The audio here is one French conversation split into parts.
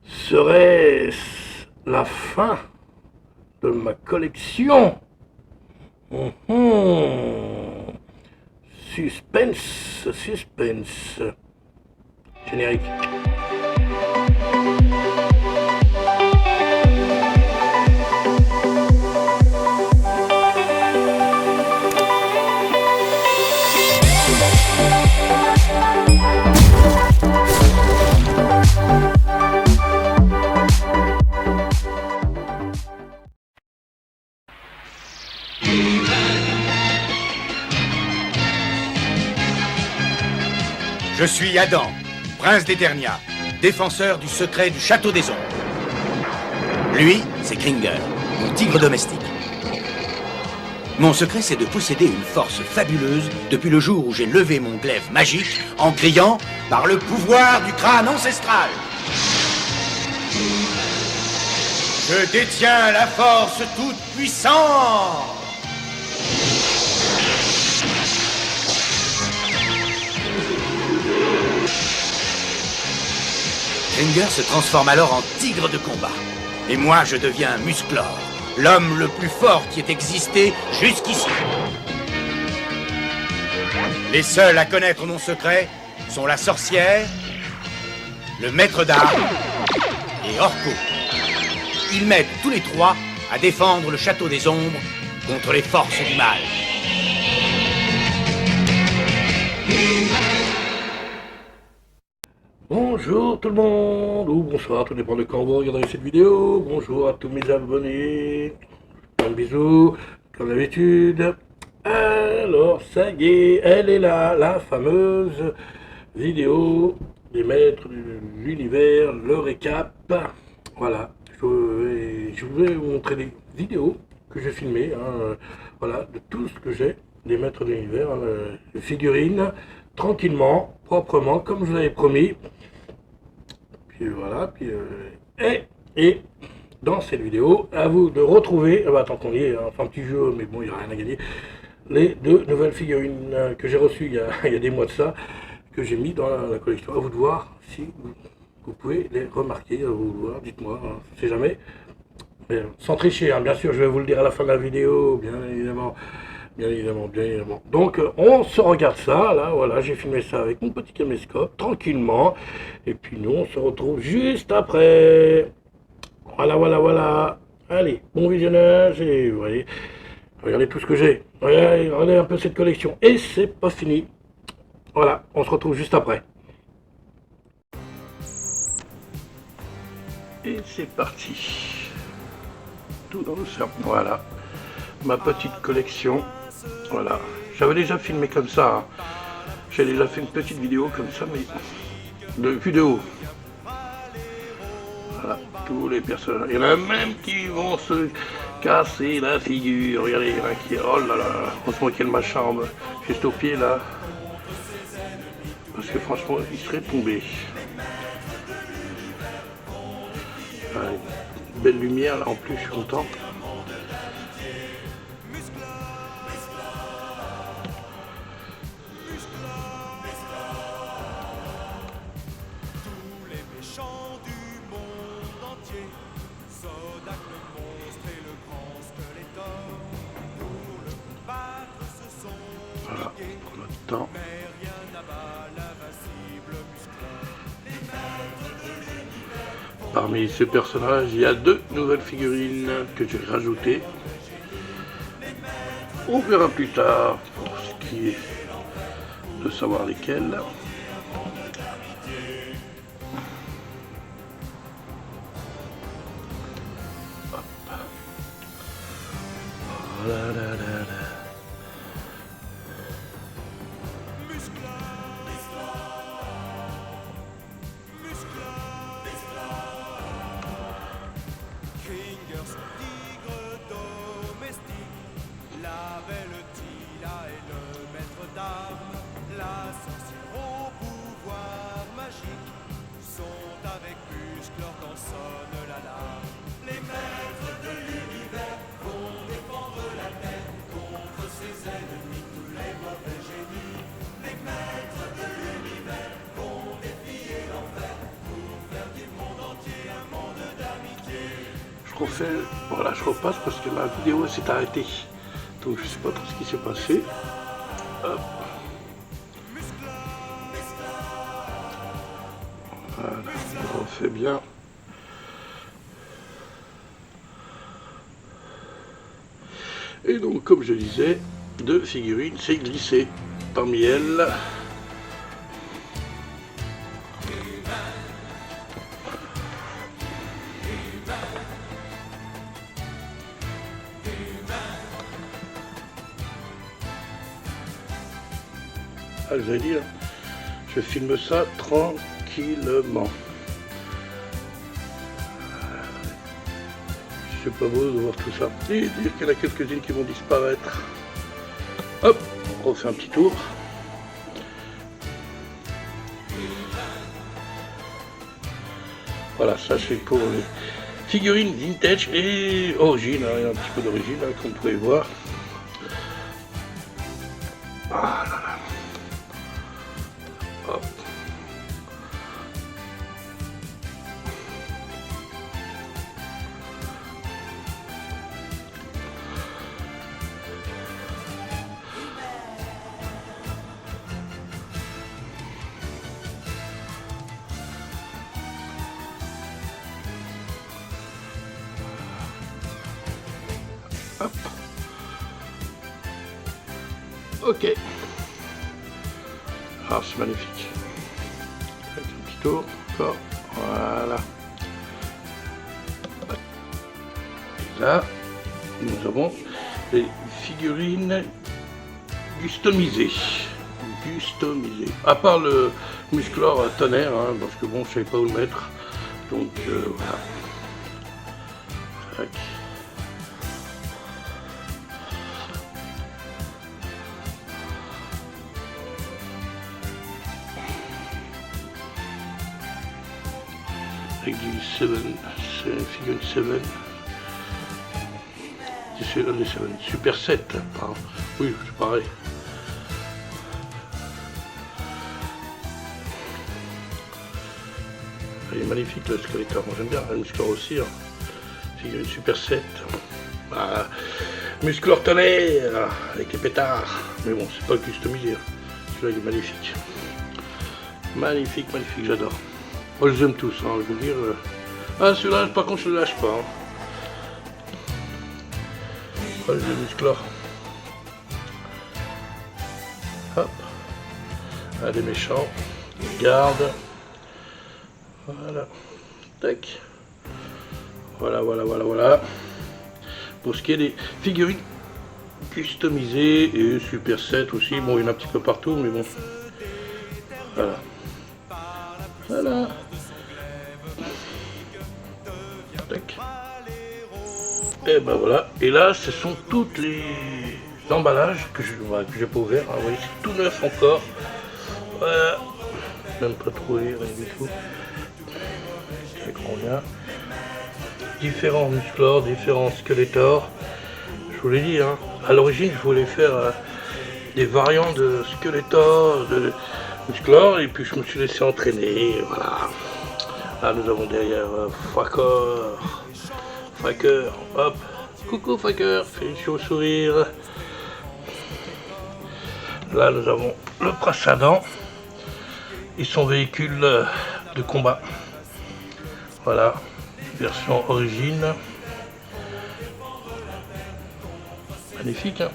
Serait-ce la fin de ma collection? Mhm. Suspense, suspense. Générique. Je suis Adam, prince d'Eternia, défenseur du secret du château des ombres. Lui, c'est Kringer, mon tigre domestique. Mon secret, c'est de posséder une force fabuleuse depuis le jour où j'ai levé mon glaive magique en criant « Par le pouvoir du crâne ancestral !» Je détiens la force toute puissante. Kringer se transforme alors en tigre de combat. Et moi, je deviens Musclor, l'homme le plus fort qui ait existé jusqu'ici. Les seuls à connaître mon secret sont la sorcière, le maître d'armes et Orko. Ils m'aident tous les trois à défendre le château des ombres contre les forces du mal. Bonjour tout le monde, ou bonsoir, tout dépend de quand vous regarderez cette vidéo. Bonjour à tous mes abonnés, plein de bisous, comme d'habitude. Alors, ça y est, elle est là, la fameuse vidéo des maîtres de l'univers, le récap. Voilà, je vais vous montrer des vidéos que j'ai filmées, voilà, de tout ce que j'ai des maîtres de l'univers, les figurines, tranquillement, proprement, comme je vous l'avais promis. Puis voilà, et dans cette vidéo, à vous de retrouver, tant qu'on y est, enfin un petit jeu, mais bon, il n'y a rien à gagner, les deux nouvelles figurines que j'ai reçues il y a des mois de ça, que j'ai mis dans la collection. À vous de voir si vous pouvez les remarquer, à vous de voir, dites-moi, on sait jamais. Mais, sans tricher, bien sûr, je vais vous le dire à la fin de la vidéo, bien évidemment. Bien évidemment, bien évidemment. Donc, on se regarde ça, là, voilà, j'ai filmé ça avec mon petit caméscope, tranquillement. Et puis, nous, on se retrouve juste après. Voilà, voilà, voilà. Allez, bon visionnage, et vous voyez, regardez tout ce que j'ai. Regardez un peu cette collection. Et c'est pas fini. Voilà, on se retrouve juste après. Et c'est parti. Tout dans le cercle, voilà. Ma petite collection. Voilà, j'avais déjà filmé comme ça, j'ai déjà fait une petite vidéo comme ça, mais de vue de haut. Voilà, tous les personnages. Il y en a même qui vont se casser la figure. Regardez, il y en a un qui... Oh là là, heureusement qu'il y a le machin juste au pied là. Parce que franchement, il serait tombé. Voilà, une belle lumière là en plus, je suis content. Voilà, pour notre temps. Parmi ces personnages, il y a deux nouvelles figurines que j'ai rajoutées. On verra plus tard pour ce qui est de savoir lesquelles. Hop. Voilà. La sorcière au pouvoir magique sont avec Musclor quand sonne l'alarme. Les maîtres de l'univers vont défendre la terre contre ses ennemis, tous les mauvais génies. Les maîtres de l'univers vont défier l'enfer pour faire du monde entier un refais, voilà, je repasse parce que ma vidéo s'est arrêtée. Donc je sais pas trop ce qui s'est passé. Hop. Voilà, on refait bien. Et donc, comme je disais, deux figurines s'est glissé parmi elles. Ah, vous allez dire, je filme ça tranquillement. C'est pas beau de voir tout ça. Et dire qu'il y en a quelques-unes qui vont disparaître. Hop, on refait un petit tour. Voilà, ça c'est pour les figurines vintage et origine. Il y a un petit peu d'origine, comme vous pouvez voir. Ah là là. Hop. Hop. Ok. Ah, c'est magnifique. Avec un petit tour, encore. Voilà. Et là, nous avons les figurines customisées. À part le Musclor tonnerre, hein, parce que bon, je savais pas où le mettre. Donc voilà. Tac. Avec du 7, c'est figurine 7. C'est des 7, Super 7, pardon. Oui, c'est pareil. Il est magnifique le Skeletor, moi j'aime bien, le Musclor aussi. Hein. Figurine Super 7. Ah, Musclor tonnerre avec les pétards. Mais bon, c'est pas le customisé. Hein. Celui-là il est magnifique. Magnifique, magnifique, j'adore. Moi je les aime tous, hein, je veux dire. Ah celui-là par contre je le lâche pas. Hein. Oh, le Musclor. Hop. Ah, des méchants. Garde. Voilà. Tac. Voilà, voilà, voilà, voilà. Pour ce qui est des figurines customisées et Super 7 aussi. Bon, il y en a un petit peu partout, mais bon. Voilà. Voilà. Tac. Et ben voilà. Et là, ce sont toutes les emballages que j'ai pas ouvert. Hein. Vous voyez, c'est tout neuf encore. Voilà. Même pas trop lire, rien du tout. C'est grand bien. Différents Musclor, différents Skeletor. Je vous l'ai dit, hein. À l'origine, je voulais faire des variants de Skeletor, de Musclor, et puis je me suis laissé entraîner. Voilà. Là, nous avons derrière Fracker. Hop. Coucou Fracker, fais une chaud sourire. Là, nous avons le Prince Adam et son véhicule de combat. Voilà, version origine. Magnifique, hein.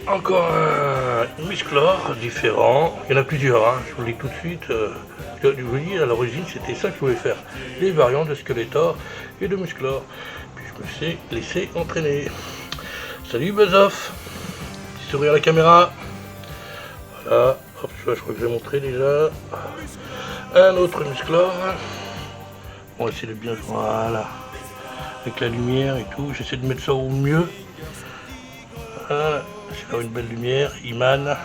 Encore un Musclor différent. Il y en a plusieurs, hein. Je vous le dis tout de suite. Je vous dis, à l'origine, c'était ça que je voulais faire. Les variantes de Skeletor et de Musclor. Puis je me suis laissé entraîner. Salut Buzzoff. Petit sourire à la caméra. Voilà. Hop, je crois que je vais montrer déjà. Un autre Musclor. On va essayer de bien, voilà, avec la lumière et tout. J'essaie de mettre ça au mieux. Voilà, c'est là une belle lumière. Iman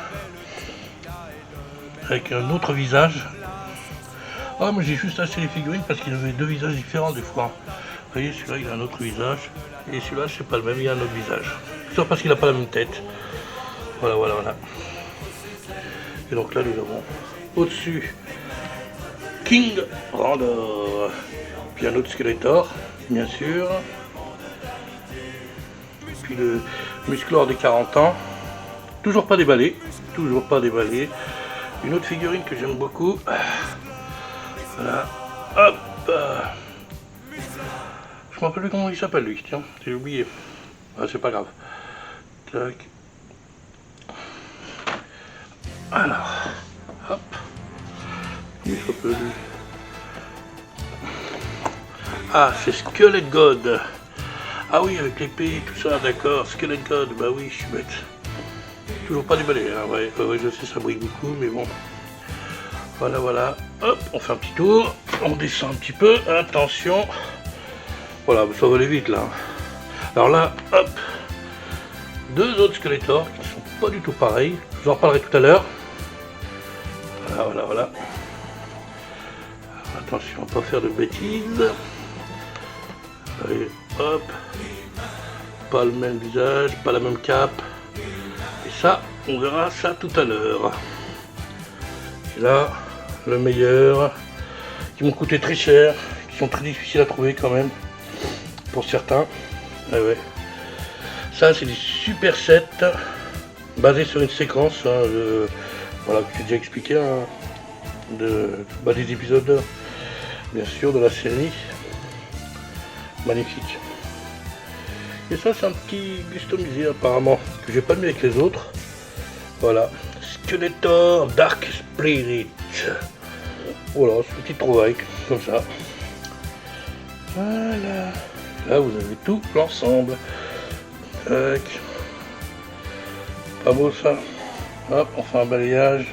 avec un autre visage. Ah, moi j'ai juste acheté les figurines parce qu'il avait deux visages différents des fois. Vous voyez, celui-là il a un autre visage et celui-là c'est pas le même, il a un autre visage. Sauf parce qu'il n'a pas la même tête. Voilà, voilà, voilà. Et donc là nous avons au-dessus King Randor. Puis un autre Skeletor, bien sûr. Puis le Musclor des 40 ans. Toujours pas déballé. Toujours pas déballé. Une autre figurine que j'aime beaucoup. Voilà. Hop. Je me rappelle plus comment il s'appelle lui. Tiens, j'ai oublié. Ah, c'est pas grave. Tac. Alors. Hop. Comment il s'appelle lui? Ah, c'est Skelet God. Ah oui, avec l'épée, tout ça, d'accord. Skelet God, bah oui, je suis bête. Toujours pas déballé, hein, ouais, je sais, ça brille beaucoup, mais bon. Voilà, voilà. Hop, on fait un petit tour. On descend un petit peu. Attention. Voilà, ça va aller vite, là. Alors là, hop. Deux autres Skeletor qui ne sont pas du tout pareils. Je vous en reparlerai tout à l'heure. Voilà, voilà, voilà. Attention, on va pas faire de bêtises. Allez, hop. Pas le même visage, pas la même cape. Et ça, on verra ça tout à l'heure. Et là, le meilleur, qui m'ont coûté très cher, qui sont très difficiles à trouver quand même, pour certains. Ah ouais. Ça, c'est des super sets basés sur une séquence, hein, voilà, que j'ai déjà expliqué, hein, des épisodes, bien sûr, de la série. Magnifique. Et ça, c'est un petit customisé apparemment, que j'ai pas mis avec les autres. Voilà. Skeletor Dark Spirit. Voilà, c'est une petite trouvaille, comme ça. Voilà. Là, vous avez tout l'ensemble. Tac. Pas beau ça. Hop, on fait un balayage.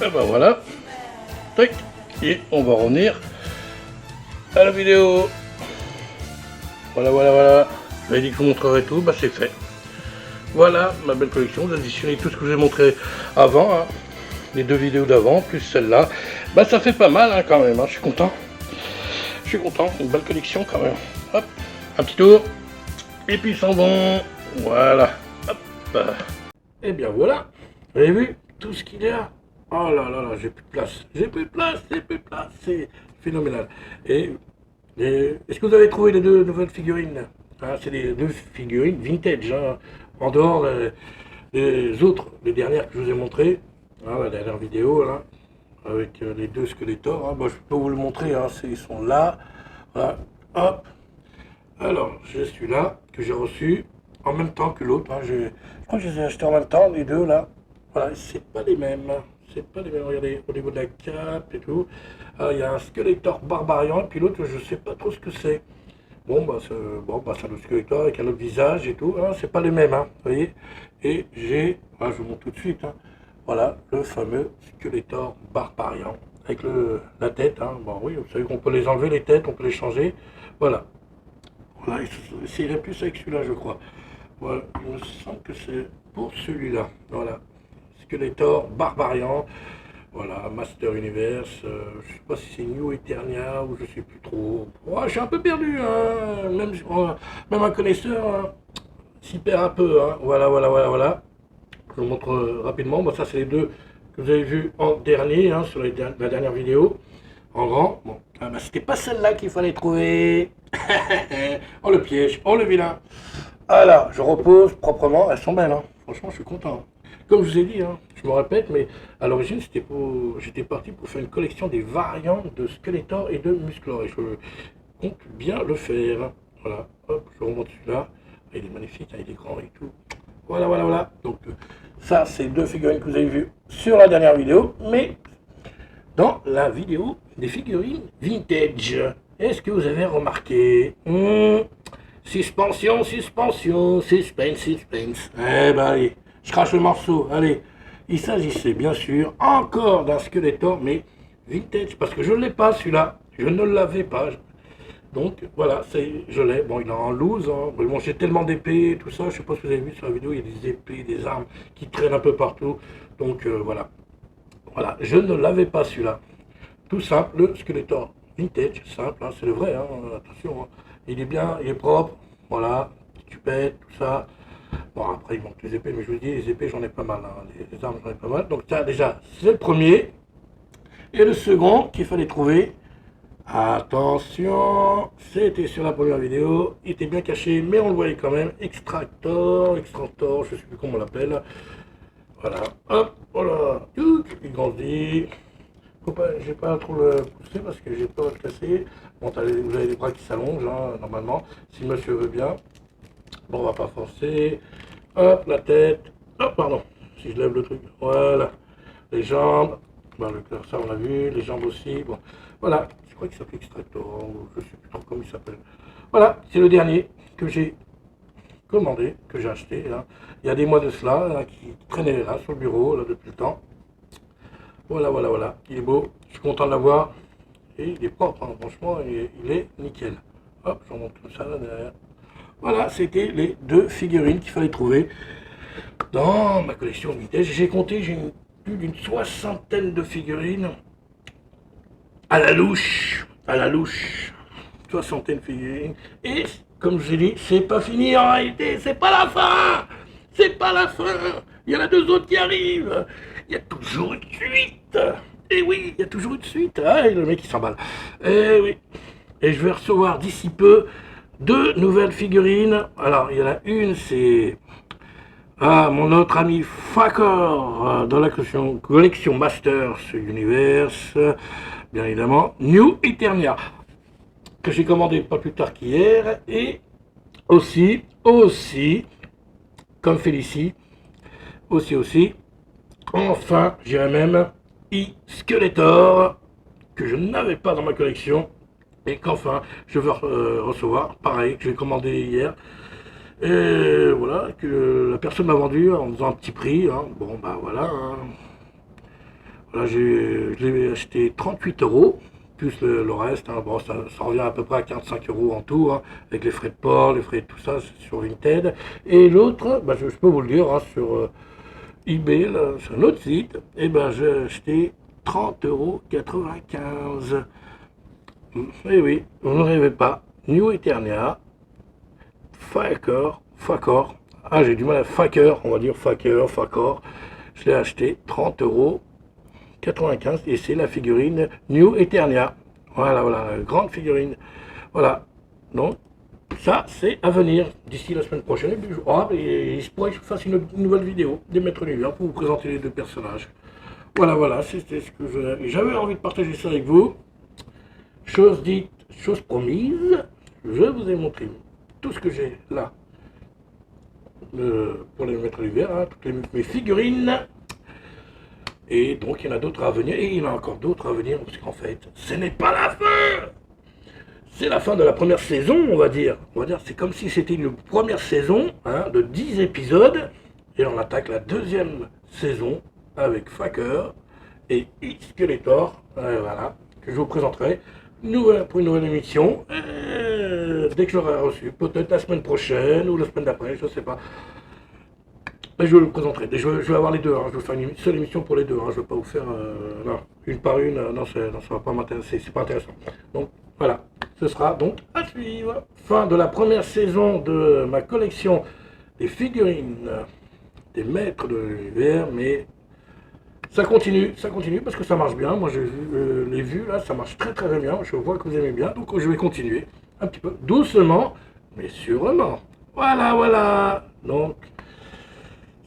Et ben voilà, tac, et on va revenir à la vidéo. Voilà, voilà, voilà. J'avais dit que je vous montrerai tout, bah c'est fait. Voilà ma belle collection, j'ai additionné tout ce que je vous ai montré avant, hein. Les deux vidéos d'avant, plus celle-là. Bah ça fait pas mal hein, quand même, hein. Je suis content. Je suis content, une belle collection quand même. Hop, un petit tour, et puis ils s'en vont. Voilà, hop. Et bien voilà, vous avez vu tout ce qu'il y a. Oh là là là, j'ai plus de place, c'est phénoménal. Et est-ce que vous avez trouvé les deux nouvelles figurines? Ah, c'est les deux figurines vintage, hein, en dehors des autres, les dernières que je vous ai montrées, hein, la dernière vidéo, là, avec les deux Skeletor, hein, bah, je peux vous le montrer, hein, ils sont là, voilà, hop. Alors, j'ai celui-là, que j'ai reçu en même temps que l'autre, hein, je crois que je les ai achetés en même temps, les deux, là, voilà, c'est pas les mêmes. C'est pas les mêmes, regardez, au niveau de la cape et tout. Alors, il y a un Skeletor Barbarian, et puis l'autre, je sais pas trop ce que c'est. Bon, bah, c'est un Skeletor avec un autre visage et tout. Hein, c'est pas les mêmes, hein, vous voyez. Et j'ai, je vous montre tout de suite, hein, voilà, le fameux Skeletor Barbarian, avec la tête. Hein. Bon, oui, vous savez qu'on peut les enlever, les têtes, on peut les changer. Voilà. Voilà, c'est irait plus avec celui-là, je crois. Voilà, il me semble que c'est pour celui-là. Voilà. Skeletor Barbarian, voilà, Master Universe, je sais pas si c'est New Eternia ou je sais plus trop. Ouais, je suis un peu perdu, hein. Même un connaisseur hein, s'y perd un peu. Hein. Voilà, voilà, voilà, voilà. Je vous montre rapidement. Bon, ça, c'est les deux que vous avez vus en dernier, hein, sur la dernière vidéo, en grand. Bon, ah, bah, c'était pas celle-là qu'il fallait trouver. Oh le piège, oh le vilain. Voilà, je repose proprement, elles sont belles, hein. Franchement, je suis content. Comme je vous ai dit, hein, je me répète, mais à l'origine, j'étais parti pour faire une collection des variantes de Skeletor et de Musclor. Et je compte bien le faire. Voilà, hop, je remonte celui-là. Il est magnifique, hein, il est grand et tout. Voilà, voilà, voilà. Donc, ça, c'est deux figurines que vous avez vues sur la dernière vidéo. Mais dans la vidéo des figurines vintage, est-ce que vous avez remarqué suspension, suspension, suspense, suspense. Eh ben, allez. Je crache le morceau, allez. Il s'agissait bien sûr encore d'un Skeletor, mais vintage, parce que je ne l'ai pas celui-là. Je ne l'avais pas. Donc voilà, je l'ai. Bon, il est en loose, hein. Mais bon, j'ai tellement d'épées, tout ça, je sais pas si vous avez vu sur la vidéo, il y a des épées, des armes qui traînent un peu partout. Donc voilà. Voilà, je ne l'avais pas celui-là. Tout simple, le Skeletor vintage, simple, hein, c'est le vrai, hein, attention. Hein. Il est bien, il est propre, voilà, tu pètes, tout ça. Bon, après il manque les épées, mais je vous dis, les épées j'en ai pas mal, hein. Les armes j'en ai pas mal. Donc ça déjà, c'est le premier. Et le second qu'il fallait trouver, attention, c'était sur la première vidéo, il était bien caché, mais on le voyait quand même, Extractor, je sais plus comment on l'appelle. Voilà, hop, voilà, il grandit. Je vais pas trop le pousser parce que j'ai peur de le casser. Bon, vous avez les bras qui s'allongent, hein, normalement, si monsieur veut bien. Bon, on va pas forcer. Hop, la tête. Hop, pardon, si je lève le truc. Voilà, les jambes. Bon, le cœur, ça on a vu, les jambes aussi. Bon, voilà, je crois qu'il s'appelle Extractor, ou je sais plus trop comment il s'appelle. Voilà, c'est le dernier que j'ai commandé, que j'ai acheté. Là. Il y a des mois de cela, là, qui traînait là sur le bureau là, depuis le temps. Voilà, voilà, voilà. Il est beau, je suis content de l'avoir. Et il est propre, hein. Franchement, il est nickel. Hop, j'en montre tout ça là derrière. Voilà, c'était les deux figurines qu'il fallait trouver dans ma collection vintage. J'ai compté, j'ai plus d'une 60aine de figurines. À la louche, 60aine de figurines. Et comme je vous ai dit, c'est pas fini en réalité, c'est pas la fin. C'est pas la fin. Il y en a deux autres qui arrivent. Il y a toujours une suite. Et oui, il y a toujours une suite. Ah, et le mec il s'emballe. Et oui. Et je vais recevoir d'ici peu 2 nouvelles figurines. Alors, il y en a une, c'est mon autre ami Fakor dans la collection Masters Universe. Bien évidemment, New Eternia, que j'ai commandé pas plus tard qu'hier. Et aussi, comme Félicie, aussi, enfin, j'irais même, Skeletor, que je n'avais pas dans ma collection, et qu'enfin, je veux recevoir, pareil, que j'ai commandé hier, et voilà, que la personne m'a vendu en faisant un petit prix, hein. Bon, bah voilà, hein. Voilà, je l'ai acheté 38 €, plus le reste, hein. Bon, ça revient à peu près à 45 € en tout, hein, avec les frais de port, les frais de tout ça, sur Vinted, et l'autre, bah, je peux vous le dire, hein, sur eBay, là, sur un autre site, et ben j'ai acheté 30,95 €. Et oui, vous ne rêvez pas, New Eternia, Fakor, ah j'ai du mal à Fakor, on va dire Fakor, je l'ai acheté 30,95 € et c'est la figurine New Eternia. Voilà, la grande figurine. Voilà, donc ça c'est à venir d'ici la semaine prochaine. Et il se pourrait que je fasse une nouvelle vidéo des Maîtres de l'Univers pour vous présenter les deux personnages. Voilà, c'était ce que j'avais envie de partager ça avec vous. Chose dite, chose promise, je vous ai montré tout ce que j'ai là pour les Maîtres de l'Univers, hein, toutes mes figurines. Et donc il y en a d'autres à venir, et il y en a encore d'autres à venir, parce qu'en fait, ce n'est pas la fin. C'est la fin de la première saison, on va dire. C'est comme si c'était une première saison, hein, de 10 épisodes, et on attaque la deuxième saison avec Fakor et Skeletor, voilà, que je vous présenterai pour une nouvelle émission, dès que je l'aurai reçu, peut-être la semaine prochaine ou la semaine d'après, je ne sais pas. Mais je le présenterai. Je vais avoir les deux, hein. Je vais faire une seule émission pour les deux, hein. Je ne vais pas vous faire non, une par une, non, ça va pas m'intéresser, c'est pas intéressant. Donc voilà, ce sera donc à suivre. Fin de la première saison de ma collection des figurines des Maîtres de l'Univers, mais ça continue parce que ça marche bien. Moi j'ai vu les vues là, ça marche très bien. Je vois que vous aimez bien, donc je vais continuer un petit peu doucement, mais sûrement. Voilà. Donc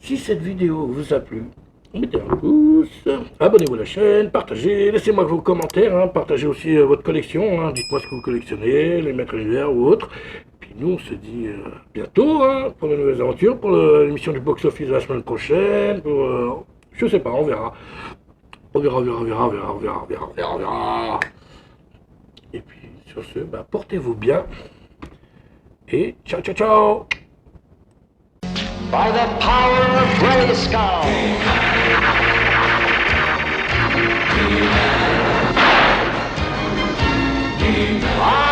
si cette vidéo vous a plu, mettez un pouce, abonnez-vous à la chaîne, partagez, laissez-moi vos commentaires, hein, partagez aussi votre collection, hein, dites-moi ce que vous collectionnez, les Maîtres de l'Univers ou autres. Puis nous on se dit bientôt, hein, pour de nouvelles aventures, pour l'émission du box-office de la semaine prochaine, pour, je sais pas, on verra. On verra. Et puis sur ce, portez-vous bien, et ciao. By the power of Grayskull! He-Man.